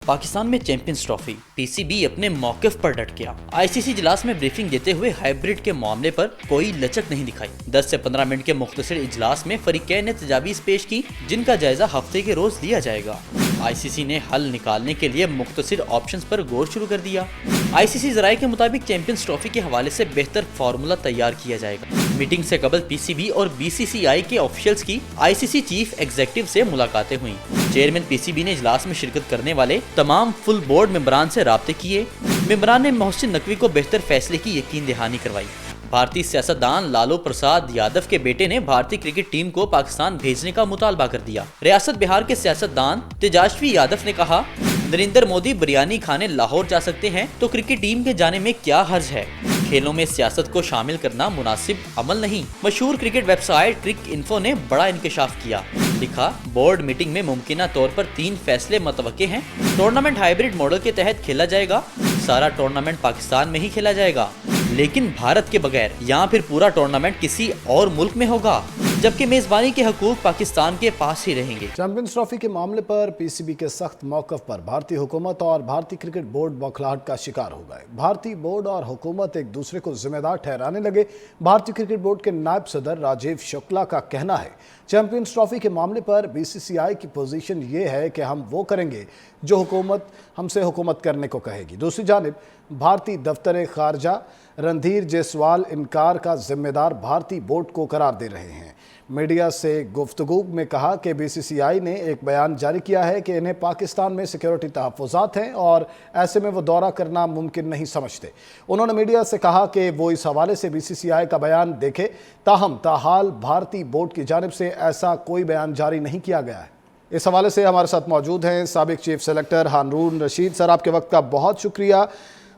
पाकिस्तान में champions trophy, PCB अपने मौकिफ पर डट गया। आईसीसी इजलास में ब्रीफिंग देते हुए हाइब्रिड के मामले पर कोई लचक नहीं दिखाई। 10 से 15 मिनट के मुख्तसर इजलास में फरीकैन ने तजावीज़ पेश की, जिनका जायजा हफ्ते के रोज लिया जाएगा। आईसीसी ने हल निकालने के लिए मुख्तसर ऑप्शंस पर गौर शुरू कर दिया। आईसीसी जराये के मुताबिक चैंपियंस ट्रॉफी के हवाले से बेहतर फार्मूला तैयार किया जाएगा। मीटिंग से कबल पीसीबी और बीसीसीआई के ऑफिशियल्स की आईसीसी चीफ एग्जीक्यूटिव से मुलाकातें हुई। चेयरमैन पीसीबी ने इजलास में शिरकत करने वाले तमाम फुल बोर्ड मेंबरान से राब्ते किए। मेंबरान ने मोहसिन नकवी को बेहतर फैसले की यकीन दहानी करवाई। भारतीय सियासतदान लालू प्रसाद यादव के बेटे ने भारतीय क्रिकेट टीम को पाकिस्तान भेजने का मुतालबा कर दिया। रियासत बिहार के सियासतदान तेजस्वी यादव ने कहा, नरेंद्र मोदी बिरयानी खाने लाहौर जा सकते हैं तो क्रिकेट टीम के जाने में क्या हर्ज है। खेलों में सियासत को शामिल करना मुनासिब अमल नहीं। मशहूर क्रिकेट वेबसाइट क्रिक इन्फो ने बड़ा इंकशाफ किया। लिखा, बोर्ड मीटिंग में मुमकिना तौर पर 3 फैसले मतवक्के हैं। टूर्नामेंट हाइब्रिड मॉडल के तहत खेला जाएगा। सारा टूर्नामेंट पाकिस्तान में ही खेला जाएगा, लेकिन भारत के बगैर, या फिर पूरा टूर्नामेंट किसी और मुल्क में होगा, जबकि मेजबानी के हकूक पाकिस्तान के पास ही रहेंगे। चैंपियंस ट्रॉफी के मामले पर पीसीबी के सख्त मौक़िफ़ पर भारतीय हुकूमत और भारतीय क्रिकेट बोर्ड बौखलाहट का शिकार हो गए। भारतीय बोर्ड और हुकूमत एक दूसरे को जिम्मेदार ठहराने लगे। भारतीय क्रिकेट बोर्ड के नायब सदर राजीव शुक्ला का कहना है, चैंपियंस ट्रॉफी के मामले पर बीसीसीआई की पोजीशन ये है कि हम वो करेंगे जो हुकूमत हमसे हुकूमत करने को कहेगी। दूसरी जानिब भारतीय दफ्तर खारजा रणधीर जायसवाल इनकार का जिम्मेदार भारतीय बोर्ड को करार दे रहे हैं। मीडिया से गुफ्तगू में कहा कि बीसीसीआई ने एक बयान जारी किया है कि इन्हें पाकिस्तान में सिक्योरिटी तहफ़्फ़ुज़ात हैं और ऐसे में वो दौरा करना मुमकिन नहीं समझते। उन्होंने मीडिया से कहा कि वो इस हवाले से बीसीसीआई का बयान देखे। ताहाल भारतीय बोर्ड की जानिब से ऐसा कोई बयान जारी नहीं किया गया है। इस हवाले से हमारे साथ मौजूद हैं साबिक चीफ सेलेक्टर हारून रशीद। सर, आपके वक्त का बहुत शुक्रिया।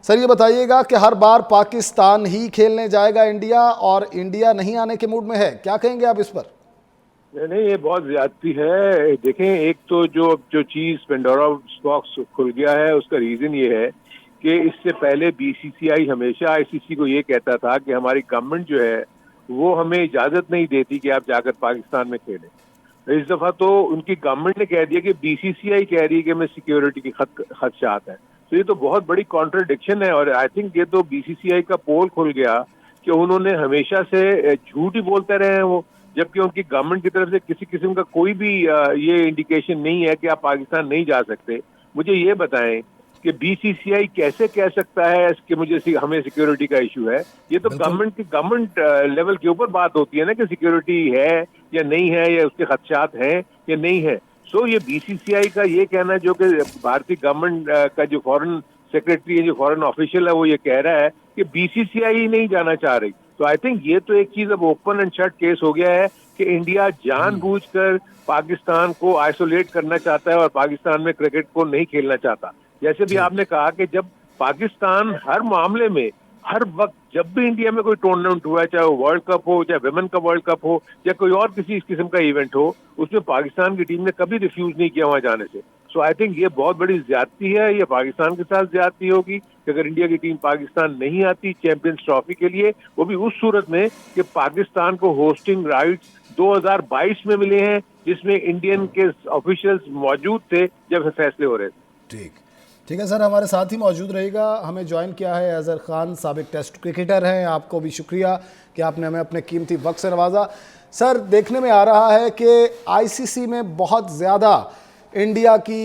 सर, ये बताइएगा कि हर बार पाकिस्तान ही खेलने जाएगा इंडिया, और इंडिया नहीं आने के मूड में है, क्या कहेंगे आप इस पर? नहीं, ये बहुत ज्यादती है। देखें, एक तो जो चीज पेंडोरा बॉक्स खुल गया है, उसका रीजन ये है कि इससे पहले बीसीसीआई हमेशा आईसीसी को ये कहता था कि हमारी गवर्नमेंट जो है वो हमें इजाजत नहीं देती कि आप जाकर पाकिस्तान में खेलें। इस दफा तो उनकी गवर्नमेंट ने कह दिया कि बीसीसीआई कह रही है कि हमें सिक्योरिटी के खदशात हैं। तो ये तो बहुत बड़ी कॉन्ट्रडिक्शन है, और आई थिंक ये तो बीसीसीआई का पोल खुल गया कि उन्होंने हमेशा से झूठ ही बोलते रहे हैं वो, जबकि उनकी गवर्नमेंट की तरफ से किसी किस्म का कोई भी ये इंडिकेशन नहीं है कि आप पाकिस्तान नहीं जा सकते। मुझे ये बताएं कि बीसीसीआई कैसे कह सकता है कि हमें सिक्योरिटी का इशू है। ये तो गवर्नमेंट लेवल के ऊपर बात होती है ना कि सिक्योरिटी है या नहीं है, या उसके खदशात हैं या नहीं है। सो ये बीसीसीआई का ये कहना, जो कि भारतीय गवर्नमेंट का जो फॉरेन सेक्रेटरी है, जो फॉरेन ऑफिशियल है, वो ये कह रहा है कि बीसीसीआई ही नहीं जाना चाह रही। तो आई थिंक ये तो एक चीज अब ओपन एंड शट केस हो गया है कि इंडिया जानबूझकर पाकिस्तान को आइसोलेट करना चाहता है और पाकिस्तान में क्रिकेट को नहीं खेलना चाहता। जैसे भी आपने कहा कि जब पाकिस्तान हर मामले में, हर वक्त जब भी इंडिया में कोई टूर्नामेंट हुआ है, चाहे वो वर्ल्ड कप हो, चाहे विमेन का वर्ल्ड कप हो, या कोई और किसी इस किस्म का इवेंट हो, उसमें पाकिस्तान की टीम ने कभी रिफ्यूज नहीं किया वहां जाने से। सो आई थिंक ये बहुत बड़ी ज्यादती है। ये पाकिस्तान के साथ ज्यादती होगी कि अगर इंडिया की टीम पाकिस्तान नहीं आती चैंपियंस ट्रॉफी के लिए, वो भी उस सूरत में कि पाकिस्तान को होस्टिंग राइट्स 2022 में मिले हैं, जिसमें इंडियन के ऑफिशियल्स मौजूद थे जब फैसले हो रहे थे। ठीक है सर, हमारे साथ ही मौजूद रहेगा। हमें ज्वाइन किया है अजहर खान, साबिक टेस्ट क्रिकेटर हैं। आपको भी शुक्रिया कि आपने हमें अपने कीमती वक्त से नवाजा। सर, देखने में आ रहा है कि आईसीसी में बहुत ज़्यादा इंडिया की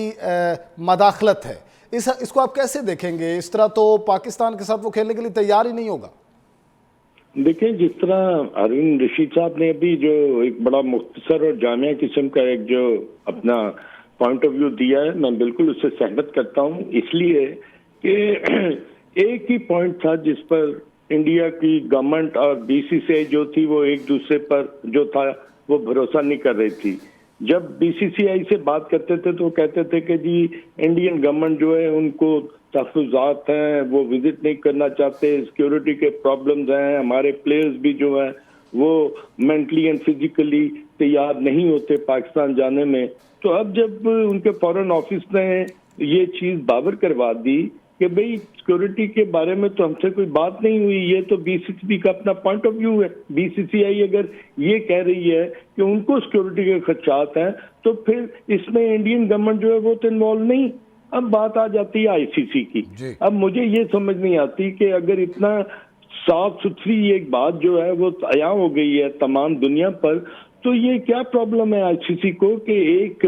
मदाखलत है। इसको आप कैसे देखेंगे? इस तरह तो पाकिस्तान के साथ वो खेलने के लिए तैयार ही नहीं होगा। देखिए, जिस तरह हारून रशीद साहब ने अभी जो एक बड़ा मुख्तसर और जामिया किस्म का एक जो अपना पॉइंट ऑफ व्यू दिया है, मैं बिल्कुल उससे सहमत करता हूं। इसलिए कि एक ही पॉइंट था जिस पर इंडिया की गवर्नमेंट और बीसीसीआई जो थी वो एक दूसरे पर जो था वो भरोसा नहीं कर रही थी। जब बीसीसीआई से बात करते थे तो कहते थे कि जी इंडियन गवर्नमेंट जो है उनको तहफ़्फ़ुज़ात हैं, वो विजिट नहीं करना चाहते, सिक्योरिटी के प्रॉब्लम्स हैं, हमारे प्लेयर्स भी जो हैं वो मेंटली एंड फिजिकली तैयार नहीं होते पाकिस्तान जाने में। तो अब जब उनके फॉरेन ऑफिस ने ये चीज बाबर करवा दी कि भाई सिक्योरिटी के बारे में तो हमसे कोई बात नहीं हुई, ये तो बीसीसीबी का अपना पॉइंट ऑफ व्यू है। बीसीसीआई अगर ये कह रही है कि उनको सिक्योरिटी के खदशात हैं, तो फिर इसमें इंडियन गवर्नमेंट जो है वो तो इन्वॉल्व नहीं। अब बात आ जाती है आईसीसी जी। की। अब मुझे ये समझ नहीं आती कि अगर इतना साफ सुथरी एक बात जो है वो आया हो गई है तमाम दुनिया पर, तो ये क्या प्रॉब्लम है आईसीसी को कि एक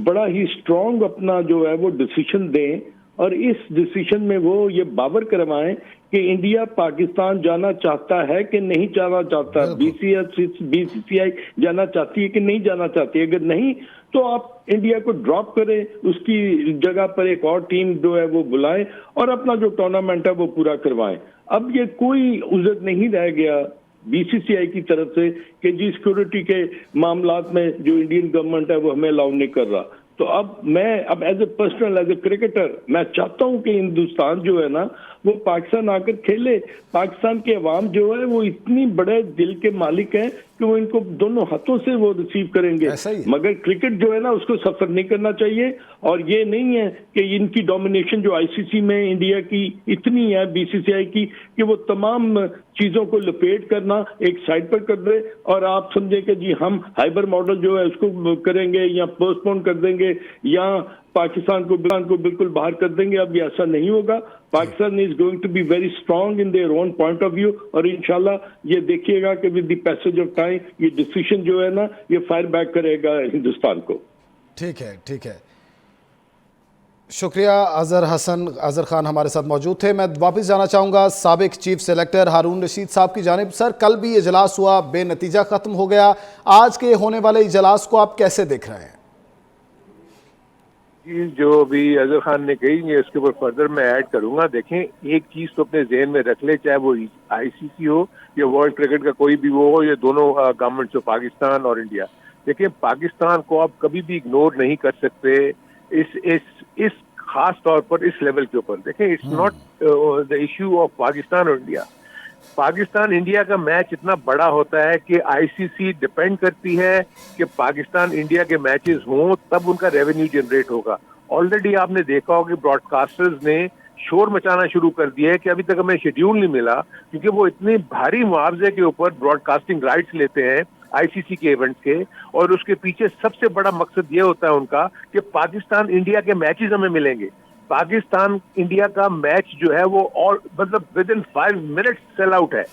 बड़ा ही स्ट्रांग अपना जो है वो डिसीजन दें और इस डिसीजन में वो ये बावर करवाएं कि इंडिया पाकिस्तान जाना चाहता है कि नहीं जाना चाहता, बीसीसीआई जाना चाहती है कि नहीं जाना चाहती है। अगर नहीं तो आप इंडिया को ड्रॉप करें, उसकी जगह पर एक और टीम जो है वो बुलाएं और अपना जो टूर्नामेंट है वो पूरा करवाएं। अब ये कोई उज़र नहीं रह गया बीसीसीआई की तरफ से कि जी सिक्योरिटी के मामलात में जो इंडियन गवर्नमेंट है वो हमें अलाउ नहीं कर रहा। तो अब as a personal, as a cricketer, मैं चाहता हूं कि हिंदुस्तान जो है ना वो पाकिस्तान आकर खेले। पाकिस्तान के अवाम जो है वो इतनी बड़े दिल के मालिक हैं कि वो इनको दोनों हाथों से वो रिसीव करेंगे, मगर क्रिकेट जो है ना उसको सफर नहीं करना चाहिए। और ये नहीं है कि इनकी डोमिनेशन जो आईसीसी में इंडिया की इतनी है, बीसीसीआई की, कि वो तमाम चीजों को लपेट करना एक साइड पर कर दे और आप समझे कि जी हम हाइबर मॉडल जो है उसको करेंगे या पोस्टपोन कर देंगे या पाकिस्तान को बिल्कुल बाहर कर देंगे। अब ये ऐसा नहीं होगा। Pakistan is going to be very strong in their own point of view और इंशाल्लाह ये देखिएगा कि with the passage of time ये डिसीजन जो है ना ये फायर बैक करेगा हिंदुस्तान को। ठीक है, ठीक है, शुक्रिया। अजहर खान हमारे साथ मौजूद थे। मैं वापस जाना चाहूँगा साबिक चीफ सेलेक्टर हारून रशीद साहब की जानिब। सर, कल भी इजलास हुआ, बेनतीजा ख़त्म हो गया। आज के होने वाले इजलास को आप कैसे देख रहे हैं? जो भी अजहर खान ने कही है उसके ऊपर फर्दर मैं ऐड करूंगा। देखें, एक चीज तो अपने जहन में रख ले, चाहे वो आईसीसी हो या वर्ल्ड क्रिकेट का कोई भी वो हो, ये दोनों गवर्नमेंट्स हो, पाकिस्तान और इंडिया। देखिए, पाकिस्तान को आप कभी भी इग्नोर नहीं कर सकते इस खास तौर पर इस लेवल के ऊपर। देखें, it's not the issue of Pakistan और इंडिया। पाकिस्तान इंडिया का मैच इतना बड़ा होता है कि आईसीसी डिपेंड करती है कि पाकिस्तान इंडिया के मैचेस हों, तब उनका रेवेन्यू जनरेट होगा। ऑलरेडी आपने देखा होगा कि ब्रॉडकास्टर्स ने शोर मचाना शुरू कर दिया है कि अभी तक हमें शेड्यूल नहीं मिला, क्योंकि वो इतने भारी मुआवजे के ऊपर ब्रॉडकास्टिंग राइट्स लेते हैं आईसीसी के इवेंट्स के, और उसके पीछे सबसे बड़ा मकसद ये होता है उनका कि पाकिस्तान इंडिया के मैचेस हमें मिलेंगे। पाकिस्तान इंडिया का मैच जो है वो और मतलब with in 5 minutes sell out है,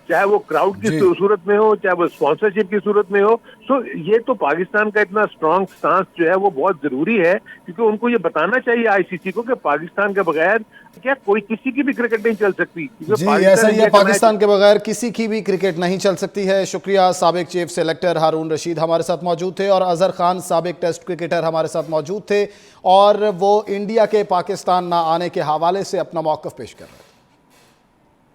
चाहे वो क्राउड की सूरत में हो, चाहे वो स्पॉन्सरशिप की सूरत में हो। सो ये तो पाकिस्तान का इतना स्ट्रांग स्टांस जो है वो बहुत जरूरी है, क्योंकि उनको ये बताना चाहिए आईसीसी को कि पाकिस्तान के बगैर क्या कोई किसी की भी क्रिकेट नहीं चल सकती। जी, ऐसा ही है, पाकिस्तान के बगैर किसी की भी क्रिकेट नहीं चल सकती है। शुक्रिया। साबिक चीफ सेलेक्टर हारून रशीद हमारे साथ मौजूद थे और अजहर खान साबिक टेस्ट क्रिकेटर हमारे साथ मौजूद थे और वो इंडिया के पाकिस्तान ना आने के हवाले से अपना मौक़िफ़ पेश कर रहे थे।